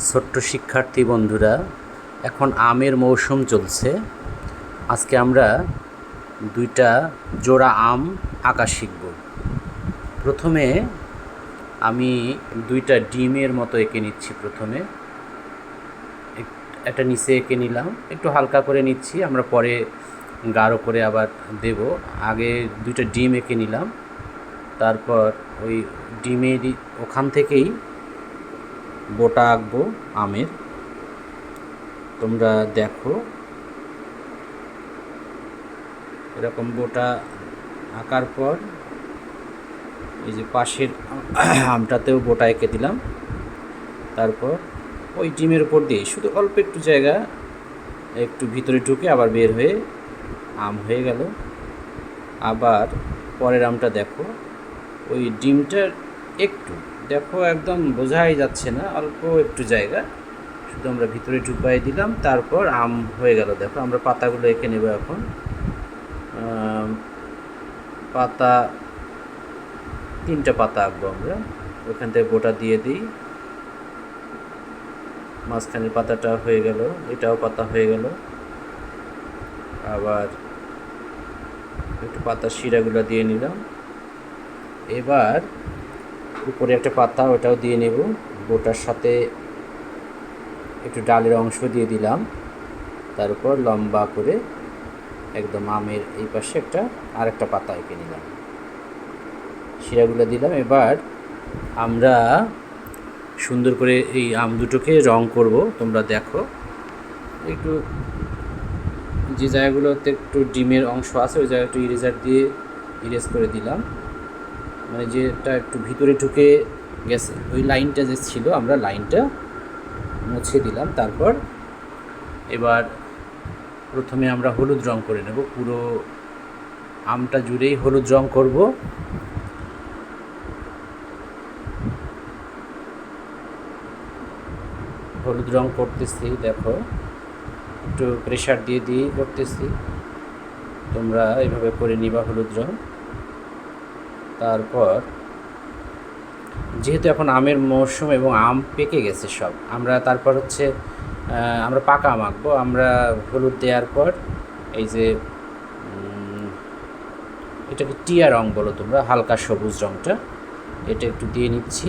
ছোট্ট শিক্ষার্থী বন্ধুরা, এখন আমের মৌসুম চলছে। আজকে আমরা দুইটা জোড়া আম আঁকা শিখব। প্রথমে আমি দুইটা ডিমের মতো এঁকে নিচ্ছি। প্রথমে একটা নিচে এঁকে নিলাম, একটু হালকা করে নিচ্ছি, আমরা পরে গাঢ় করে আবার দেব। আগে দুইটা ডিম এঁকে নিলাম, তারপর ওই ডিমের ওখান থেকেই বোটা আঁকবো আমের। তোমরা দেখো, এরকম বোটা আঁকার পর এই যে পাশের আমটাতেও বোটা এঁকে দিলাম। তারপর ওই ডিমের উপর দিয়ে শুধু অল্প একটু জায়গা একটু ভিতরে ঢুকে আবার বের হয়ে আম হয়ে গেল। আবার পরের আমটা দেখো, ওই ডিমটার একটু দেখো, একদম বোঝাই যাচ্ছে না, অল্প একটু জায়গা শুধু আমরা ভিতরে ঢুকাই দিলাম। তারপর আম হয়ে গেল। দেখো, আমরা পাতাগুলো এঁকে নেব এখন। পাতা তিনটা পাতা আঁকবো আমরা। ওখান থেকে বোটা দিয়ে দিই। মাঝখানের পাতাটা হয়ে গেল, এটাও পাতা হয়ে গেল। আবার একটু পাতার শিরাগুলো দিয়ে নিলাম। এবার উপরে একটা পাতা, ওটাও দিয়ে নেব। বোটার সাথে একটু ডালের অংশ দিয়ে দিলাম। তারপর লম্বা করে একদম আমের এই পাশে আরেকটা পাতা এঁকে নিলাম, শিরাগুলো দিলাম। এবার আমরা সুন্দর করে এই আম দুটোকে রং করব। তোমরা দেখো, একটু যে জায়গাগুলোতে একটু ডিমের অংশ আছে ওই জায়গাটা একটু ইরেজার দিয়ে ইরেজ করে দিলাম, মানে যেটা একটু ভিতরে ঢুকে গেছে ওই লাইনটা যে ছিল, আমরা লাইনটা মুছে দিলাম। তারপর এবার প্রথমে আমরা হলুদ রং করে নেব। পুরো আমটা জুড়েই হলুদ রং করব। হলুদ রং করতেছি, দেখো একটু প্রেশার দিয়ে দিয়েই করতেছি। তোমরা এইভাবে করে নিবা হলুদ রং। তারপর যেহেতু এখন আমের মৌসুম এবং আম পেকে গেছে সব, তারপর আমরা পাকা আম আঁকবো। আমরা হলুদ দেওয়ার পর এই যে এটাকে টিয়া রং বলো তোমরা, হালকা সবুজ রংটা, এটা একটু দিয়ে নিচ্ছি।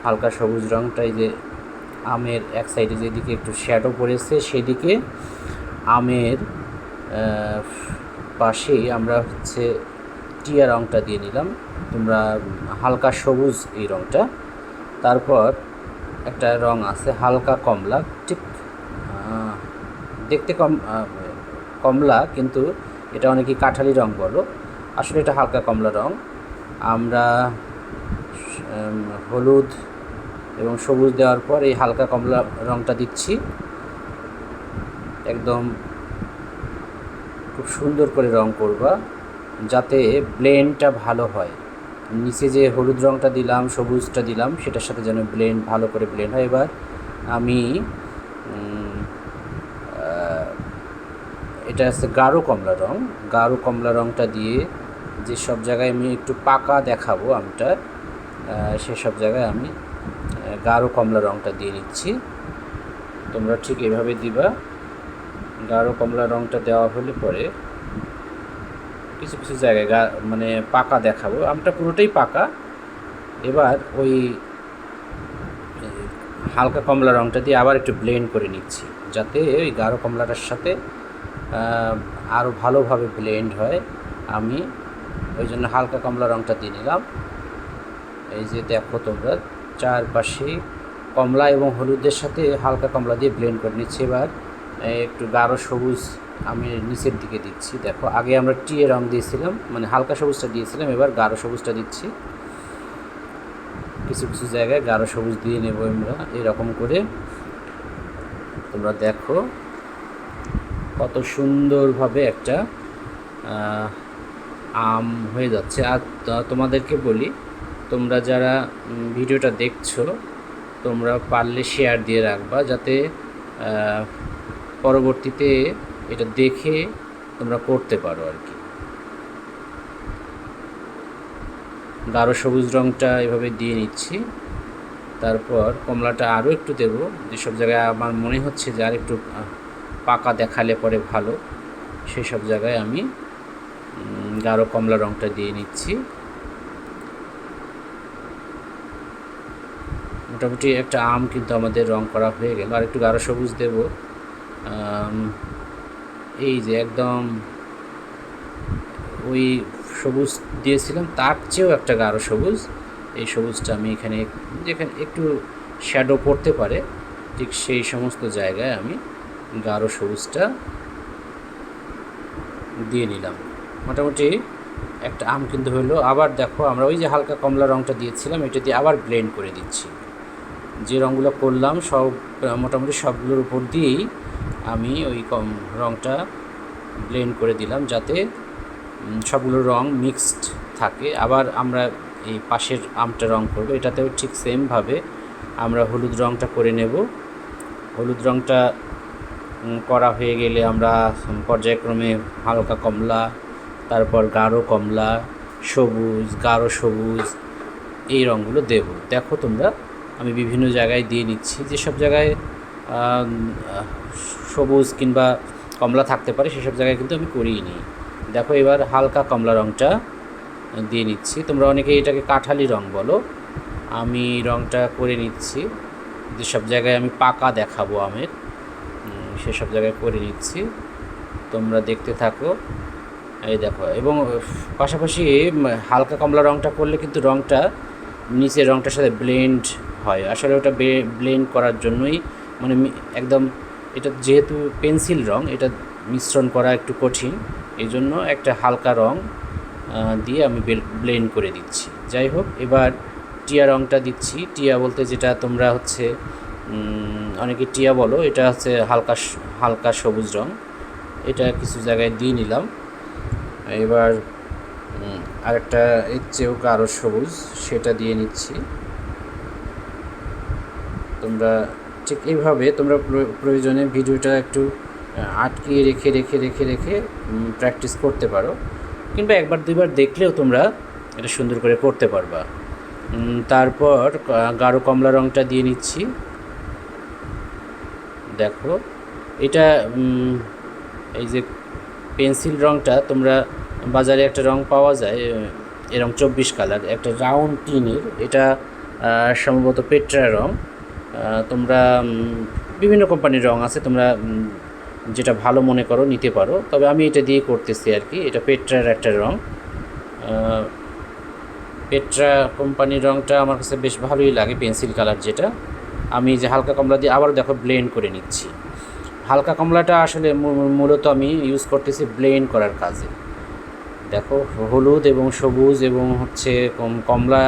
হালকা সবুজ রংটা এই যে আমের এক সাইডে যেদিকে একটু শ্যাডো পড়েছে সেদিকে আমের পাশেই আমরা টিয়া রংটা দিয়ে নিলাম। তোমরা হালকা সবুজ এই রংটা। তারপর একটা রং আছে হালকা কমলা, ঠিক দেখতে কমলা, কিন্তু এটা অনেকেই কাঠালি রং বলো, আসলে এটা হালকা কমলা রং। আমরা হলুদ এবং সবুজ দেওয়ার পর এই হালকা কমলা রংটা দিচ্ছি। একদম খুব সুন্দর করে রং করবা, যাতে ব্লেন্ডটা ভালো হয়। নিচে যে হলুদ রংটা দিলাম, সবুজটা দিলাম, সেটার সাথে যেন ভালো করে ব্লেন্ড হয়। এবার আমি এটা আছে গাঢ় কমলা রং। গাঢ় কমলা রংটা দিয়ে যে সব জায়গায় আমি একটু পাকা দেখাবো আমটা, সেসব জায়গায় আমি গাঢ় কমলা রংটা দিয়ে নিচ্ছি। তোমরা ঠিক এভাবে দিবা। গাঢ় কমলা রংটা দেওয়া হলে পরে কিছু কিছু জায়গায় মানে পাকা দেখাবো, আমটা পুরোটাই পাকা। এবার ওই হালকা কমলা রংটা দিয়ে আবার একটু ব্লেন্ড করে নিচ্ছি, যাতে ওই গাঢ় কমলাটার সাথে আরও ভালোভাবে ব্লেন্ড হয়। আমি ওই জন্য হালকা কমলা রংটা দিয়ে নিলাম। এই যে দেখো, তোমরা চারপাশে কমলা এবং হলুদের সাথে হালকা কমলা দিয়ে ব্লেন্ড করে নিচ্ছি। এবার একটু গাঢ় সবুজ আমি নিচের দিকে দিচ্ছি। দেখো, আগে আমরা টিয়ে রং দিয়েছিলাম, মানে হালকা সবুজটা দিয়েছিলাম, এবার গাঢ় সবুজটা দিচ্ছি। কিছু কিছু জায়গায় গাঢ় সবুজ দিয়ে নেব আমরা। এরকম করে তোমরা দেখো কত সুন্দরভাবে একটা আম হয়ে যাচ্ছে। আর তোমাদেরকে বলি, তোমরা যারা ভিডিওটা দেখছো, তোমরা পারলে শেয়ার দিয়ে রাখবা, যাতে পরবর্তীতে এটা দেখে তোমরা করতে পারো আর কি। গাঢ় সবুজ রংটা এভাবে দিয়ে নিচ্ছি। তারপর কমলাটা আরও একটু দেব, যেসব জায়গায় আমার মনে হচ্ছে যে আর একটু পাকা দেখালে পরে ভালো, সেই সব জায়গায় আমি গাঢ় কমলা রঙটা দিয়ে নিচ্ছি। মোটামুটি একটা আম কিন্তু আমাদের রং করা হয়ে গেল। আর একটু গাঢ় সবুজ দেব, এই যে একদম ওই সবুজ দিয়েছিলাম তার চেয়েও একটা গাঢ় সবুজ। এই সবুজটা আমি এখানে যেখানে একটু শ্যাডো পড়তে পারে ঠিক সেই সমস্ত জায়গায় আমি গাঢ় সবুজটা দিয়ে নিলাম। মোটামুটি একটা আম কিন্তু হলো। আবার দেখো আমরা ওই যে হালকা কমলা রঙটা দিয়েছিলাম এটা দিয়ে আবার ব্লেন্ড করে দিচ্ছি। যে রঙগুলো করলাম সব মোটামুটি সবগুলোর উপর দিয়েই আমি ওই রঙটা ব্লেন্ড করে দিলাম যাতে সবগুলো রং মিক্সড থাকে। আবার আমরা এই পাশের আমটা রং করব, এটাতেও ঠিক সেমভাবে আমরা হলুদ রঙটা করে নেব। হলুদ রঙটা করা হয়ে গেলে আমরা পর্যায়ক্রমে হালকা কমলা, তারপর গাঢ় কমলা, সবুজ, গাঢ় সবুজ এই রঙগুলো দেব। দেখো তোমরা আমি বিভিন্ন জায়গায় দিয়ে নিচ্ছি, যেসব জায়গায় সবুজ কিংবা কমলা থাকতে পারে সেসব জায়গায় কিন্তু আমি করিয়ে নিই। দেখো এবার হালকা কমলা রঙটা দিয়ে নিচ্ছি। তোমরা অনেকে এটাকে কাঠালি রং বলো, আমি রঙটা করে নিচ্ছি। যেসব জায়গায় আমি পাকা দেখাবো আমের সেসব জায়গায় করে নিচ্ছি, তোমরা দেখতে থাকো। এই দেখো, এবং পাশাপাশি হালকা কমলা রঙটা করলে কিন্তু রঙটা নিচের রঙটার সাথে ব্লেন্ড হয়। আসলে ওটা ব্লেন্ড করার জন্যই মানে একদম এটা যেহেতু পেন্সিল রং, এটা মিশ্রণ করা একটু কঠিন, এই জন্য একটা হালকা রং দিয়ে আমি ব্লেন্ড করে দিচ্ছি। যাই হোক, এবার টিয়া রঙটা দিচ্ছি। টিয়া বলতে যেটা তোমরা হচ্ছে অনেকে টিয়া বলো, এটা হচ্ছে হালকা হালকা সবুজ রং। এটা কিছু জায়গায় দিয়ে নিলাম। এবার আরেকটা এর চেয়েও গাঢ় সবুজ সেটা দিয়ে নিচ্ছি। তোমরা ঠিক এইভাবে তোমরা প্রয়োজনে ভিডিওটা একটু আটকিয়ে রেখে রেখে রেখে রেখে প্র্যাকটিস করতে পারো, কিংবা একবার দুইবার দেখলেও তোমরা এটা সুন্দর করে করতে পারবা। তারপর গাঢ় কমলা রঙটা দিয়ে নিচ্ছি। দেখো এটা এই যে পেন্সিল রঙটা, তোমরা বাজারে একটা রং পাওয়া যায় এরকম 24 কালার, একটা রাউন্ড টিনের, এটা সম্ভবত পেট্রা রং। তোমরা বিভিন্ন কোম্পানির রং আছে, তোমরা যেটা ভালো মনে করো নিতে পারো, তবে আমি এটা দিয়ে করতেছি আর কি। এটা পেট্রার একটা রং, পেট্রা কোম্পানির রঙটা আমার কাছে বেশ ভালোই লাগে, পেন্সিল কালার যেটা। আমি যে হালকা কমলা দিয়ে আবার দেখো ব্লেন্ড করে নিচ্ছি। হালকা কমলাটা আসলে মূলত আমি ইউজ করতেছি ব্লেন্ড করার কাজে। দেখো হলুদ এবং সবুজ এবং হচ্ছে কমলা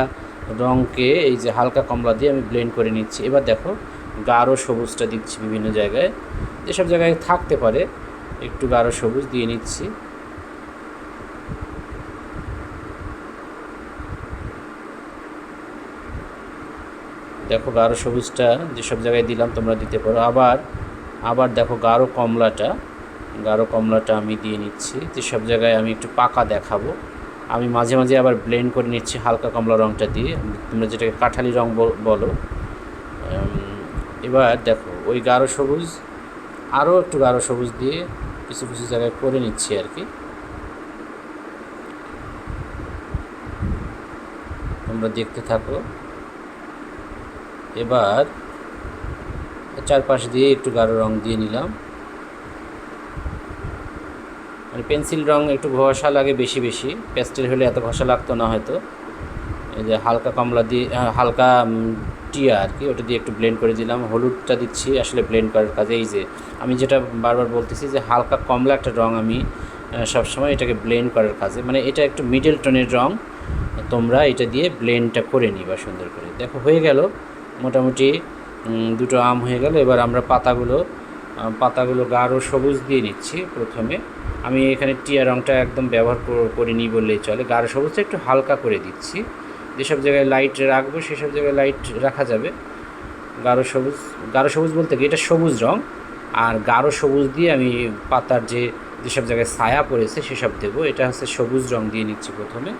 রঙকে এই যে হালকা কমলা দিয়ে আমি ব্লেন্ড করে নিচ্ছি। এবার দেখো গাঢ় সবুজটা দিচ্ছি বিভিন্ন জায়গায়, যেসব জায়গায় থাকতে পারে একটু গাঢ় সবুজ দিয়ে নিচ্ছি। দেখো গাঢ় সবুজটা যেসব জায়গায় দিলাম তোমরা দিতে পারো। আবার দেখো গাঢ় কমলাটা আমি দিয়ে নিচ্ছি, যেসব জায়গায় আমি একটু পাকা দেখাবো। আমি মাঝে মাঝে আবার ব্লেন্ড করে নিচ্ছি হালকা কমলা রঙটা দিয়ে, তোমরা যেটাকে কাঠালি রং বলো। এবার দেখো ওই গাঢ় সবুজ আরও একটু গাঢ় সবুজ দিয়ে কিছু কিছু জায়গায় করে নিচ্ছি আর কি, তোমরা দেখতে থাকো। এবার চারপাশ দিয়ে একটু গাঢ় রং দিয়ে নিলাম। মানে পেন্সিল রং একটু ঘষা লাগে বেশি বেশি, প্যাস্টেল হলে এত ঘষা লাগতো না হয়তো। এই যে হালকা কমলা দিয়ে হালকা টিয়া আর কি, ওটা দিয়ে একটু ব্লেন্ড করে দিলাম। হলুদটা দিচ্ছি আসলে ব্লেন্ড করার কাজে। এই যে আমি যেটা বারবার বলতেছি যে হালকা কমলা একটা রং আমি সবসময় এটাকে ব্লেন্ড করার কাজে, মানে এটা একটু মিডল টোনের রং, তোমরা এটা দিয়ে ব্লেন্ডটা করে নিবা সুন্দর করে। দেখো হয়ে গেল, মোটামুটি দুটো আম হয়ে গেল। এবার আমরা পাতাগুলো গাঢ় সবুজ দিয়ে নিচ্ছি প্রথমে। আমি এখানে টিয়া রঙটা একদম ব্যবহার করিনি বললেই চলে, গাঢ় সবুজটা একটু হালকা করে দিচ্ছি। যেসব জায়গায় লাইট রাখবো সেসব জায়গায় লাইট রাখা যাবে। গাঢ় সবুজ বলতে কি এটা সবুজ রং, আর গাঢ় সবুজ দিয়ে আমি পাতার যেসব জায়গায় ছায়া পড়েছে সেসব দেবো। এটা হচ্ছে সবুজ রং দিয়ে নিচ্ছি প্রথমে।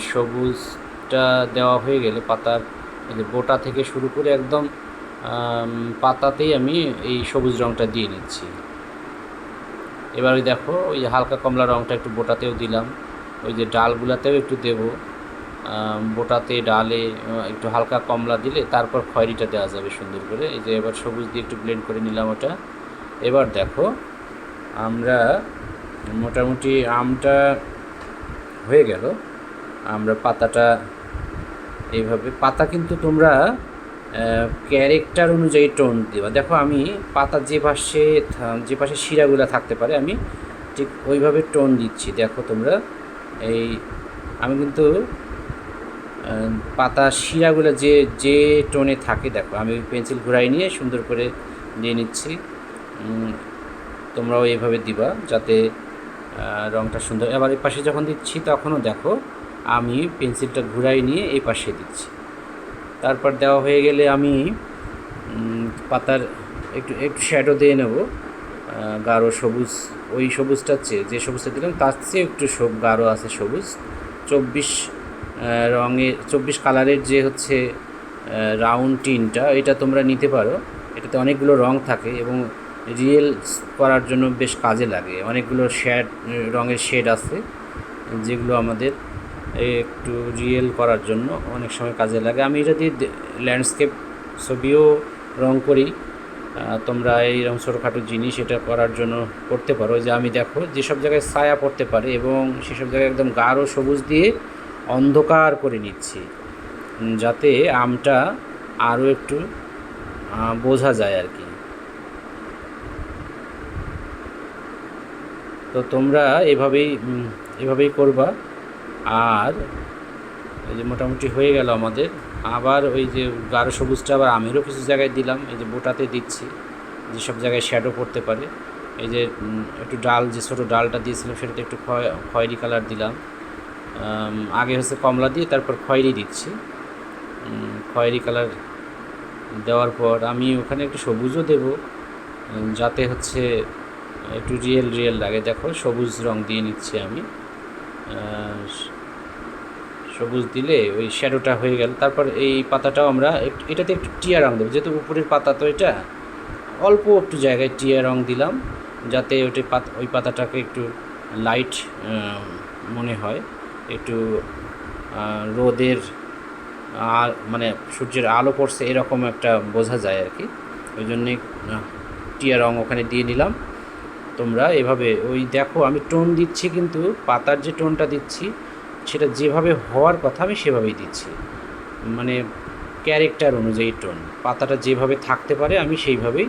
সবুজটা দেওয়া হয়ে গেলে পাতার এই যে বোটা থেকে শুরু করে একদম পাতাতেই আমি এই সবুজ রঙটা দিয়ে নিচ্ছি। এবার ওই দেখো ওই হালকা কমলা রঙটা একটু বোটাতেও দিলাম, ওই যে ডালগুলাতেও একটু দেব। বোটাতে ডালে একটু হালকা কমলা দিলে তারপর খয়েরিটা দেওয়া যাবে সুন্দর করে। এই যে এবার সবুজ দিয়ে একটু ব্লেন্ড করে নিলাম ওটা। এবার দেখো আমরা মোটামুটি আমটা হয়ে গেল। আমরা পাতাটা এইভাবে, পাতা কিন্তু তোমরা ক্যারেক্টার অনুযায়ী টোন দেবা। দেখো আমি পাতার যে পাশে শিরাগুলো থাকতে পারে আমি ঠিক ওইভাবে টোন দিচ্ছি। দেখো তোমরা এই আমি কিন্তু পাতা শিরাগুলো যে টোনে থাকে, দেখো আমি পেন্সিল ঘুরাই নিয়ে সুন্দর করে দিয়ে নিচ্ছি। তোমরাও এইভাবে দিবা যাতে রঙটা সুন্দর। এবার এই পাশে যখন দিচ্ছি তখনও দেখো আমি পেন্সিলটা ঘুরাই নিয়ে এই পাশে দিচ্ছি। তারপর দেওয়া হয়ে গেলে আমি পাতার একটু একটু শ্যাডো দিয়ে নেব, গাঢ় সবুজ। ওই সবুজটার চেয়ে যে সবুজটা দিলাম তার চেয়ে একটু গাঢ় আছে সবুজ। 24 কালারের যে হচ্ছে রাউন্ড টিনটা, এটা তোমরা নিতে পারো। এটাতে অনেকগুলো রং থাকে এবং রিয়েল করার জন্য বেশ কাজে লাগে। অনেকগুলো রঙের শেড আছে যেগুলো আমাদের একটু রিয়েল করার জন্য অনেক সময় কাজে লাগে। আমি এটা দিয়ে ল্যান্ডস্কেপ ছবিও রং করি। তোমরা এইরকম ছোটোখাটো জিনিস এটা করার জন্য করতে পারো। যে আমি দেখো যেসব জায়গায় ছায়া পড়তে পারে এবং সেসব জায়গায় একদম গাঢ় সবুজ দিয়ে অন্ধকার করে নিচ্ছি, যাতে আমটা আরও একটু বোঝা যায় আর কি। তো তোমরা এভাবেই করবা। আর এই যে মোটামুটি হয়ে গেল আমাদের। আবার ওই যে গাঢ় সবুজটা আবার আমেরও কিছু জায়গায় দিলাম, এই যে বোটাতে দিচ্ছি যেসব জায়গায় শ্যাডো পড়তে পারে। এই যে একটু ডাল, যে ছোটো ডালটা দিয়েছিলাম সেটাতে একটু খয়েরি কালার দিলাম। আগে হচ্ছে কমলা দিয়ে তারপর খয়েরি দিচ্ছি। খয়েরি কালার দেওয়ার পর আমি ওখানে একটু সবুজও দেব যাতে হচ্ছে একটু রিয়েল লাগে। দেখো সবুজ রং দিয়ে নিচ্ছি আমি। সবুজ দিলে ওই শ্যাডোটা হয়ে গেল। তারপর এই পাতাটাও আমরা এটাতে একটু টিয়া রং দেবো, যেহেতু উপরের পাতা তো এটা অল্প একটু জায়গায় টিয়া রং দিলাম যাতে ওই পাতাটাকে একটু লাইট মনে হয়, একটু রোদের মানে সূর্যের আলো পড়ছে এরকম একটা বোঝা যায় আর কি। ওই জন্যে টিয়া রং ওখানে দিয়ে নিলাম। তোমরা এভাবে ওই দেখো আমি টোন দিচ্ছি, কিন্তু পাতার যে টোনটা দিচ্ছি সেটা যেভাবে হওয়ার কথা আমি সেভাবেই দিচ্ছি, মানে ক্যারেক্টার অনুযায়ী টোন। পাতাটা যেভাবে থাকতে পারে আমি সেইভাবেই,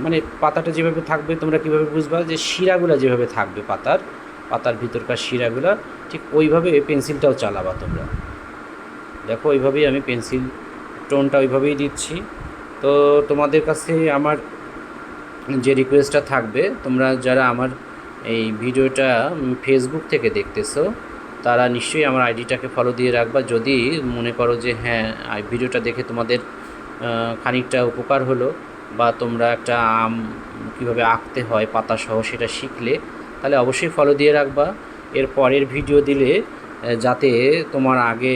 মানে পাতাটা যেভাবে থাকবে তোমরা কীভাবে বুঝবা যে শিরাগুলো যেভাবে থাকবে পাতার ভিতরকার শিরাগুলো ঠিক ওইভাবে পেন্সিলটাও চালাবা তোমরা। দেখো ওইভাবেই আমি পেন্সিল টোনটা ওইভাবেই দিচ্ছি। তো তোমাদের কাছে আমার যে রিকোয়েস্টটা থাকবে, তোমরা যারা আমার এই ভিডিওটা ফেসবুক থেকে দেখতেছো তারা নিশ্চয়ই আমার আইডিটাকে ফলো দিয়ে রাখবা। যদি মনে করো যে হ্যাঁ ভিডিওটা দেখে তোমাদের খানিকটা উপকার হলো, বা তোমরা একটা আম কীভাবে আঁকতে হয় পাতাসহ সেটা শিখলে, তাহলে অবশ্যই ফলো দিয়ে রাখবা। এর পরের ভিডিও দিলে যাতে তোমার আগে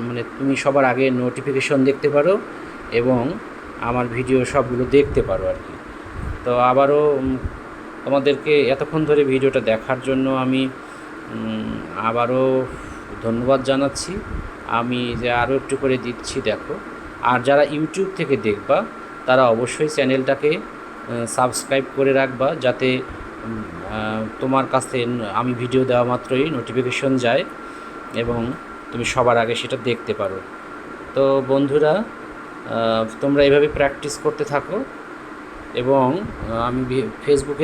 মানে তুমি সবার আগে নোটিফিকেশন দেখতে পারো এবং আমার ভিডিও সবগুলো দেখতে পারো আর কি। তো আবারও তোমাদেরকে এতক্ষণ ধরে ভিডিওটা দেখার জন্য আমি আবারও ধন্যবাদ জানাচ্ছি। আমি যে আরও একটু করে দিচ্ছি দেখো। আর যারা ইউটিউব থেকে দেখবা তারা অবশ্যই চ্যানেলটাকে সাবস্ক্রাইব করে রাখবা, যাতে তোমার কাছে আমি ভিডিও দেওয়া মাত্রই নোটিফিকেশন যায় এবং তুমি সবার আগে সেটা দেখতে পারো। তো বন্ধুরা, তোমরা এভাবে প্র্যাকটিস করতে থাকো। এবং আমি ফেসবুক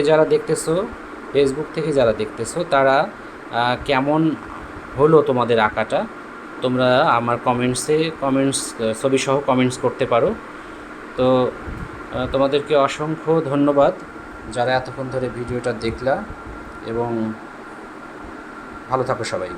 থেকে যারা দেখতেছো তারা কেমন হলো তোমাদের আঁকাটা, তোমরা আমার কমেন্টস ছবিসহ কমেন্টস করতে পারো। তো তোমাদেরকে অসংখ্য ধন্যবাদ যারা এতক্ষণ ধরে ভিডিওটা দেখলা, এবং ভালো থাকো সবাই।